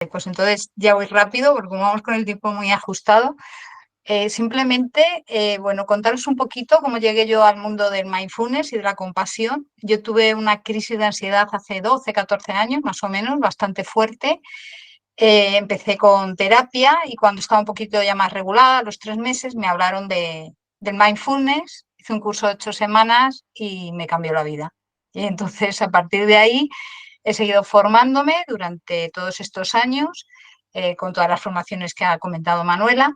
pues entonces ya voy rápido porque como vamos con el tiempo muy ajustado. Simplemente, bueno, contaros un poquito cómo llegué yo al mundo del mindfulness y de la compasión. Yo tuve una crisis de ansiedad hace 12, 14 años, más o menos, bastante fuerte. Empecé con terapia y cuando estaba un poquito ya más regulada, a los 3 meses, me hablaron del mindfulness. Hice un curso de 8 semanas y me cambió la vida. Y entonces, a partir de ahí, he seguido formándome durante todos estos años, con todas las formaciones que ha comentado Manuela.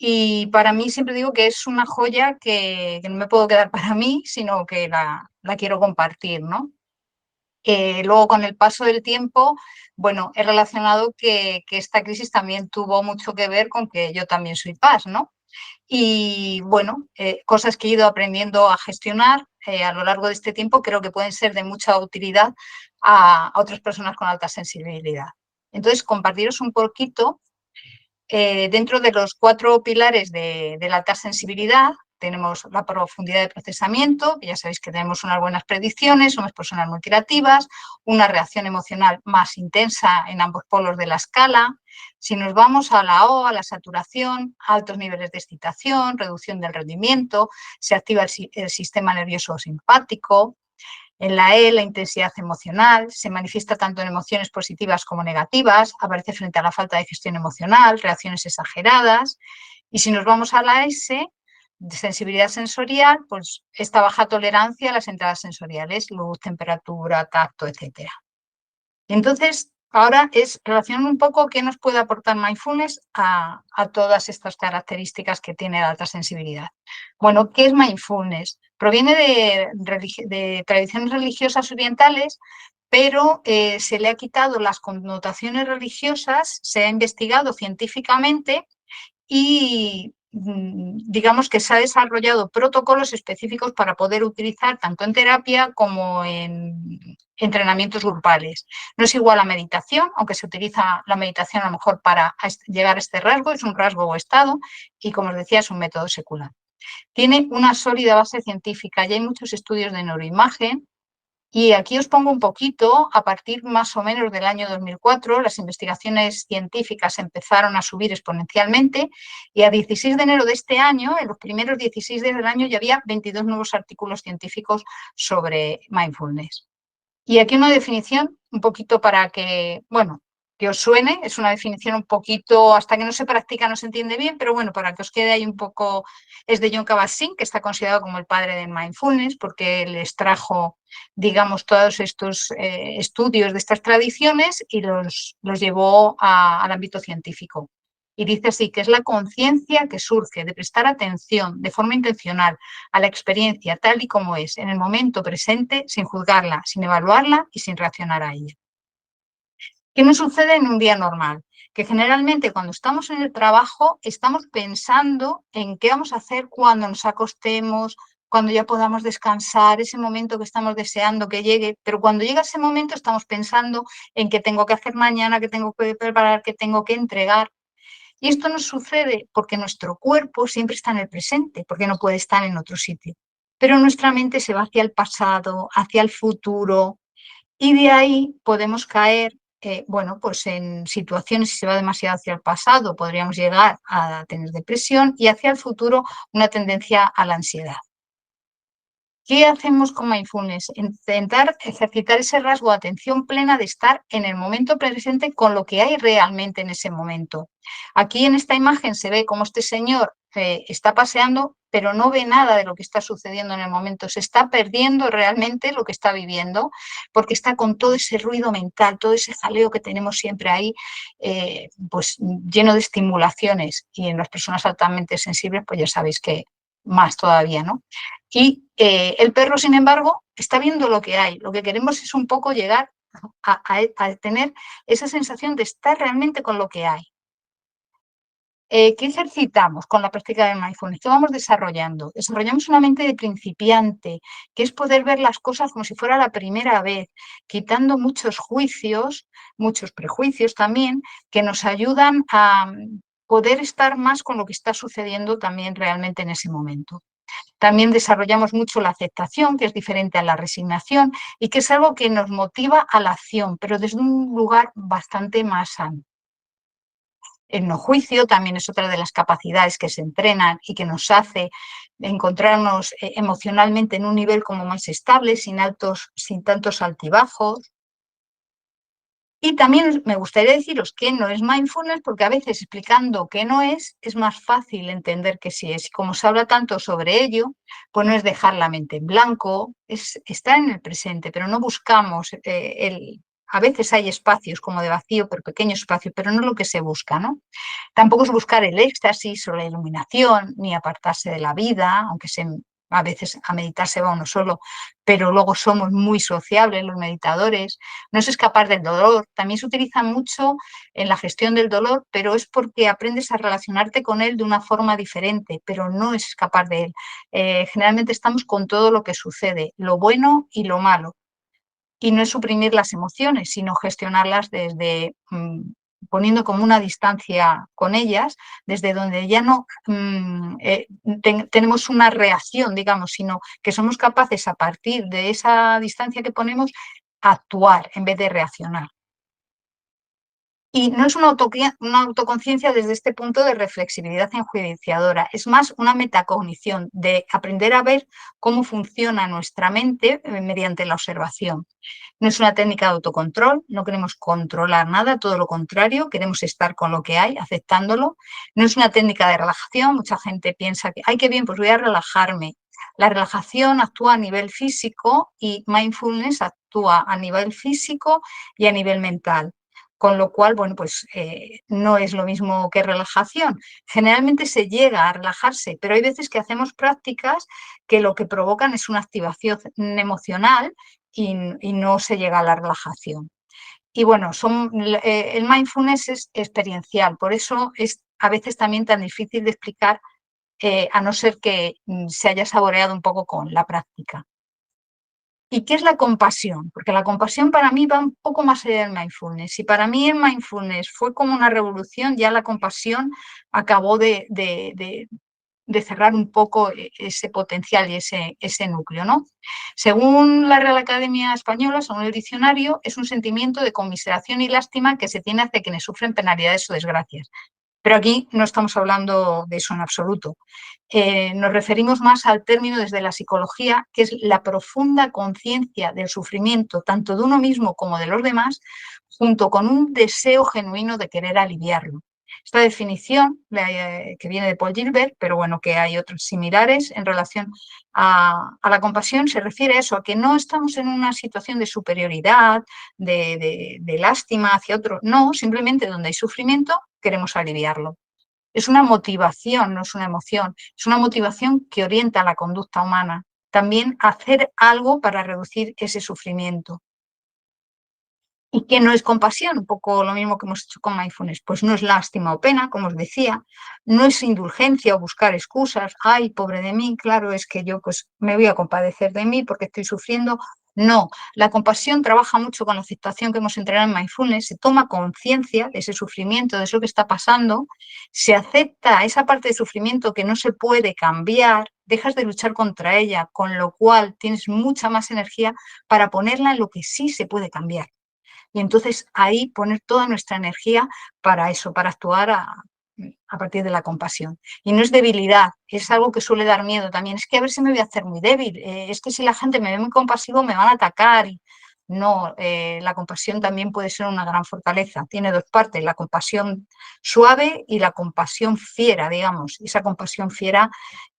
Y para mí siempre digo que es una joya que no me puedo quedar para mí, sino que la quiero compartir, ¿no? Luego, con el paso del tiempo, bueno, he relacionado que esta crisis también tuvo mucho que ver con que yo también soy paz, ¿no? Y bueno, cosas que he ido aprendiendo a gestionar a lo largo de este tiempo creo que pueden ser de mucha utilidad a otras personas con alta sensibilidad. Entonces, compartiros un poquito. Dentro de los 4 pilares de la alta sensibilidad tenemos la profundidad de procesamiento, que ya sabéis que tenemos unas buenas predicciones, somos personas muy creativas, una reacción emocional más intensa en ambos polos de la escala. Si nos vamos a la O, a la saturación, altos niveles de excitación, reducción del rendimiento, se activa el sistema nervioso simpático. En la E, la intensidad emocional se manifiesta tanto en emociones positivas como negativas, aparece frente a la falta de gestión emocional, reacciones exageradas. Y si nos vamos a la S, de sensibilidad sensorial, pues esta baja tolerancia a las entradas sensoriales, luz, temperatura, tacto, etcétera. Entonces, ahora es relacionar un poco qué nos puede aportar mindfulness a todas estas características que tiene la alta sensibilidad. Bueno, ¿qué es mindfulness? Proviene de tradiciones religiosas orientales, pero se le ha quitado las connotaciones religiosas, se ha investigado científicamente y digamos que se ha desarrollado protocolos específicos para poder utilizar tanto en terapia como en entrenamientos grupales. No es igual a meditación, aunque se utiliza la meditación a lo mejor para llegar a este rasgo, es un rasgo o estado y como os decía es un método secular. Tiene una sólida base científica y hay muchos estudios de neuroimagen. Y aquí os pongo un poquito, a partir más o menos del año 2004, las investigaciones científicas empezaron a subir exponencialmente y a 16 de enero de este año, en los primeros 16 días del año, ya había 22 nuevos artículos científicos sobre mindfulness. Y aquí una definición un poquito para que, bueno, que os suene, es una definición un poquito, hasta que no se practica no se entiende bien, pero bueno, para que os quede ahí un poco, es de John Kabat-Zinn, que está considerado como el padre del mindfulness, porque les trajo, digamos, todos estos estudios de estas tradiciones y los llevó al ámbito científico. Y dice así, que es la conciencia que surge de prestar atención de forma intencional a la experiencia tal y como es, en el momento presente, sin juzgarla, sin evaluarla y sin reaccionar a ella. ¿Qué nos sucede en un día normal? Que generalmente cuando estamos en el trabajo estamos pensando en qué vamos a hacer cuando nos acostemos, cuando ya podamos descansar, ese momento que estamos deseando que llegue, pero cuando llega ese momento estamos pensando en qué tengo que hacer mañana, qué tengo que preparar, qué tengo que entregar. Y esto nos sucede porque nuestro cuerpo siempre está en el presente, porque no puede estar en otro sitio. Pero nuestra mente se va hacia el pasado, hacia el futuro, y de ahí podemos caer, bueno, pues en situaciones, si se va demasiado hacia el pasado, podríamos llegar a tener depresión y hacia el futuro una tendencia a la ansiedad. ¿Qué hacemos con mindfulness? Intentar ejercitar ese rasgo de atención plena de estar en el momento presente con lo que hay realmente en ese momento. Aquí en esta imagen se ve cómo este señor está paseando, pero no ve nada de lo que está sucediendo en el momento. Se está perdiendo realmente lo que está viviendo porque está con todo ese ruido mental, todo ese jaleo que tenemos siempre ahí, pues lleno de estimulaciones. Y en las personas altamente sensibles, pues ya sabéis que más todavía, ¿no? Y el perro, sin embargo, está viendo lo que hay. Lo que queremos es un poco llegar a tener esa sensación de estar realmente con lo que hay. ¿Qué ejercitamos con la práctica de mindfulness? ¿Qué vamos desarrollando? Desarrollamos una mente de principiante, que es poder ver las cosas como si fuera la primera vez, quitando muchos juicios, muchos prejuicios también, que nos ayudan a poder estar más con lo que está sucediendo también realmente en ese momento. También desarrollamos mucho la aceptación, que es diferente a la resignación y que es algo que nos motiva a la acción, pero desde un lugar bastante más sano. El no juicio también es otra de las capacidades que se entrenan y que nos hace encontrarnos emocionalmente en un nivel como más estable, sin tantos altibajos. Y también me gustaría deciros que no es mindfulness, porque a veces explicando qué no es más fácil entender que sí es. Como se habla tanto sobre ello, pues no es dejar la mente en blanco, es estar en el presente, pero no buscamos a veces hay espacios como de vacío, pero pequeños espacios, pero no es lo que se busca, ¿no? Tampoco es buscar el éxtasis o la iluminación, ni apartarse de la vida, a veces a meditar se va uno solo, pero luego somos muy sociables los meditadores. No es escapar del dolor, también se utiliza mucho en la gestión del dolor, pero es porque aprendes a relacionarte con él de una forma diferente, pero no es escapar de él. Generalmente estamos con todo lo que sucede, lo bueno y lo malo. Y no es suprimir las emociones, sino gestionarlas desde poniendo como una distancia con ellas, desde donde ya no tenemos una reacción, digamos, sino que somos capaces a partir de esa distancia que ponemos actuar en vez de reaccionar. Y no es una autoconciencia desde este punto de reflexibilidad enjuiciadora, es más una metacognición de aprender a ver cómo funciona nuestra mente mediante la observación. No es una técnica de autocontrol, no queremos controlar nada, todo lo contrario, queremos estar con lo que hay, aceptándolo. No es una técnica de relajación, mucha gente piensa que, ay, qué bien, pues voy a relajarme. La relajación actúa a nivel físico y mindfulness actúa a nivel físico y a nivel mental. Con lo cual, bueno, pues no es lo mismo que relajación. Generalmente se llega a relajarse, pero hay veces que hacemos prácticas que lo que provocan es una activación emocional y no se llega a la relajación. Y bueno, el mindfulness es experiencial, por eso es a veces también tan difícil de explicar, a no ser que se haya saboreado un poco con la práctica. ¿Y qué es la compasión? Porque la compasión para mí va un poco más allá del mindfulness. Y para mí el mindfulness fue como una revolución, ya la compasión acabó de cerrar un poco ese potencial y ese núcleo, ¿no? Según la Real Academia Española, según el diccionario, es un sentimiento de conmiseración y lástima que se tiene hacia quienes sufren penalidades o desgracias. Pero aquí no estamos hablando de eso en absoluto. Nos referimos más al término desde la psicología, que es la profunda conciencia del sufrimiento, tanto de uno mismo como de los demás, junto con un deseo genuino de querer aliviarlo. Esta definición, que viene de Paul Gilbert, pero bueno, que hay otros similares en relación a la compasión, se refiere a eso, a que no estamos en una situación de superioridad, de lástima hacia otro, no, simplemente donde hay sufrimiento queremos aliviarlo. Es una motivación, no es una emoción, es una motivación que orienta la conducta humana. También hacer algo para reducir ese sufrimiento. ¿Y qué no es compasión? Un poco lo mismo que hemos hecho con mindfulness. Pues no es lástima o pena, como os decía, no es indulgencia o buscar excusas. Ay, pobre de mí, claro, es que yo pues me voy a compadecer de mí porque estoy sufriendo. No, la compasión trabaja mucho con la aceptación que hemos entrenado en mindfulness, se toma conciencia de ese sufrimiento, de eso que está pasando, se acepta esa parte de sufrimiento que no se puede cambiar, dejas de luchar contra ella, con lo cual tienes mucha más energía para ponerla en lo que sí se puede cambiar. Y entonces ahí poner toda nuestra energía para eso, para actuar a partir de la compasión. Y no es debilidad, es algo que suele dar miedo también. Es que a ver si me voy a hacer muy débil, es que si la gente me ve muy compasivo me van a atacar. No, la compasión también puede ser una gran fortaleza. Tiene dos partes, la compasión suave y la compasión fiera, digamos. Y esa compasión fiera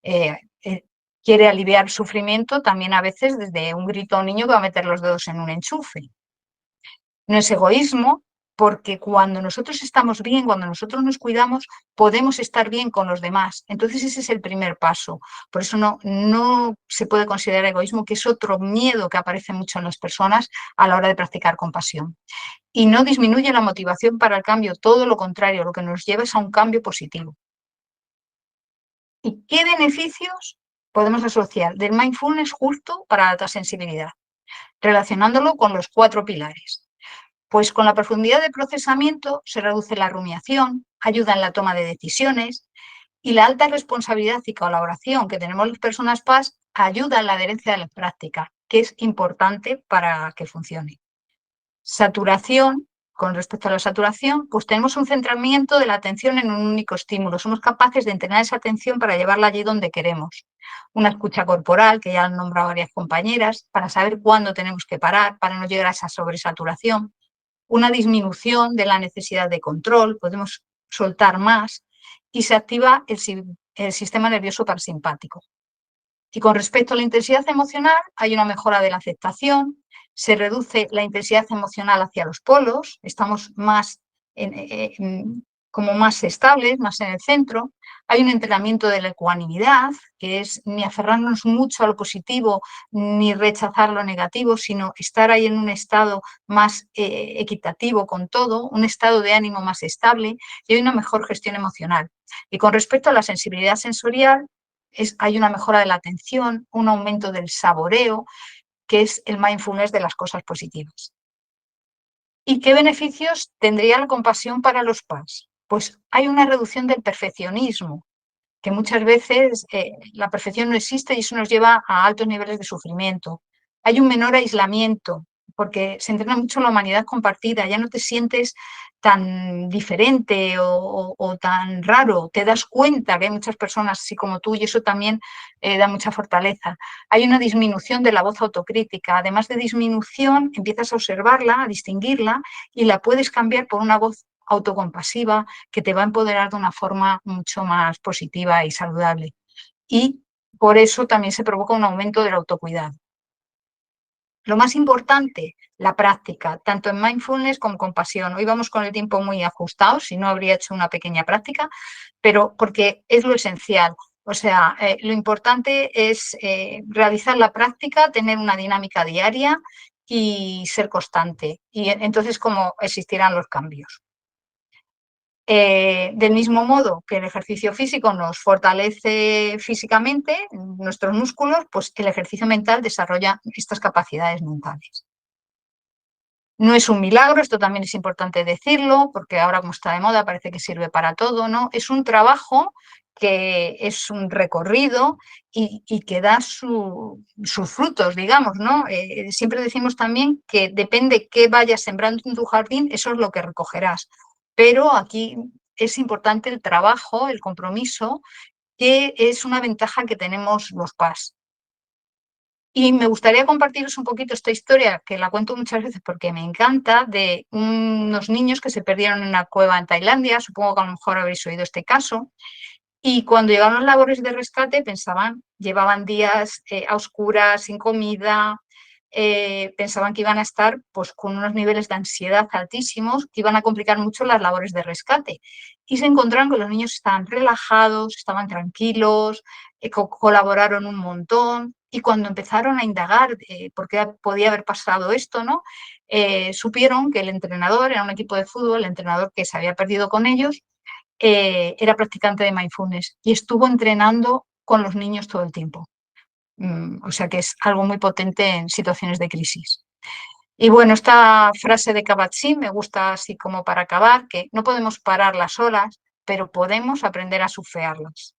eh, eh, quiere aliviar sufrimiento también a veces desde un grito a un niño que va a meter los dedos en un enchufe. No es egoísmo, porque cuando nosotros estamos bien, cuando nosotros nos cuidamos, podemos estar bien con los demás. Entonces ese es el primer paso. Por eso no se puede considerar egoísmo, que es otro miedo que aparece mucho en las personas a la hora de practicar compasión. Y no disminuye la motivación para el cambio, todo lo contrario, lo que nos lleva es a un cambio positivo. ¿Y qué beneficios podemos asociar del mindfulness justo para la alta sensibilidad? Relacionándolo con los 4 pilares. Pues con la profundidad de procesamiento se reduce la rumiación, ayuda en la toma de decisiones y la alta responsabilidad y colaboración que tenemos las personas PAS ayuda en la adherencia de la práctica, que es importante para que funcione. Saturación, con respecto a la saturación, pues tenemos un centramiento de la atención en un único estímulo. Somos capaces de entrenar esa atención para llevarla allí donde queremos. Una escucha corporal, que ya han nombrado varias compañeras, para saber cuándo tenemos que parar, para no llegar a esa sobresaturación. Una disminución de la necesidad de control, podemos soltar más y se activa el sistema nervioso parasimpático. Y con respecto a la intensidad emocional, hay una mejora de la aceptación, se reduce la intensidad emocional hacia los polos, estamos más como más estables, más en el centro. Hay un entrenamiento de la ecuanimidad, que es ni aferrarnos mucho a lo positivo ni rechazar lo negativo, sino estar ahí en un estado más equitativo con todo, un estado de ánimo más estable y hay una mejor gestión emocional. Y con respecto a la sensibilidad sensorial, hay una mejora de la atención, un aumento del saboreo, que es el mindfulness de las cosas positivas. ¿Y qué beneficios tendría la compasión para los PAS? Pues hay una reducción del perfeccionismo, que muchas veces la perfección no existe y eso nos lleva a altos niveles de sufrimiento. Hay un menor aislamiento, porque se entrena mucho la humanidad compartida, ya no te sientes tan diferente o tan raro, te das cuenta que hay muchas personas así como tú y eso también da mucha fortaleza. Hay una disminución de la voz autocrítica, además de disminución empiezas a observarla, a distinguirla y la puedes cambiar por una voz autocompasiva que te va a empoderar de una forma mucho más positiva y saludable. Y por eso también se provoca un aumento del autocuidado. Lo más importante, la práctica, tanto en mindfulness como compasión. Hoy vamos con el tiempo muy ajustado, si no habría hecho una pequeña práctica, pero porque es lo esencial. O sea, lo importante es realizar la práctica, tener una dinámica diaria y ser constante. Y entonces, ¿cómo existirán los cambios? Del mismo modo que el ejercicio físico nos fortalece físicamente, nuestros músculos, pues el ejercicio mental desarrolla estas capacidades mentales. No es un milagro, esto también es importante decirlo, porque ahora como está de moda parece que sirve para todo, ¿no? Es un trabajo que es un recorrido y que da sus frutos, digamos, ¿no? Siempre decimos también que depende qué vayas sembrando en tu jardín, eso es lo que recogerás. Pero aquí es importante el trabajo, el compromiso, que es una ventaja que tenemos los PAS. Y me gustaría compartiros un poquito esta historia, que la cuento muchas veces porque me encanta, de unos niños que se perdieron en una cueva en Tailandia, supongo que a lo mejor habréis oído este caso, y cuando llegaron las labores de rescate pensaban, llevaban días a oscuras, sin comida, pensaban que iban a estar pues, con unos niveles de ansiedad altísimos, que iban a complicar mucho las labores de rescate. Y se encontraron que los niños estaban relajados, estaban tranquilos, colaboraron un montón. Y cuando empezaron a indagar por qué podía haber pasado esto, ¿no? Supieron que el entrenador, era un equipo de fútbol, el entrenador que se había perdido con ellos, era practicante de mindfulness y estuvo entrenando con los niños todo el tiempo. O sea que es algo muy potente en situaciones de crisis. Y bueno, esta frase de Kabat-Zinn me gusta así como para acabar, que no podemos parar las olas, pero podemos aprender a surfearlas.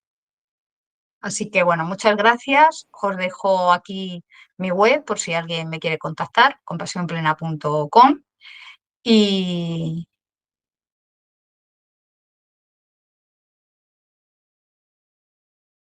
Así que bueno, muchas gracias. Os dejo aquí mi web por si alguien me quiere contactar, compasionplena.com. Y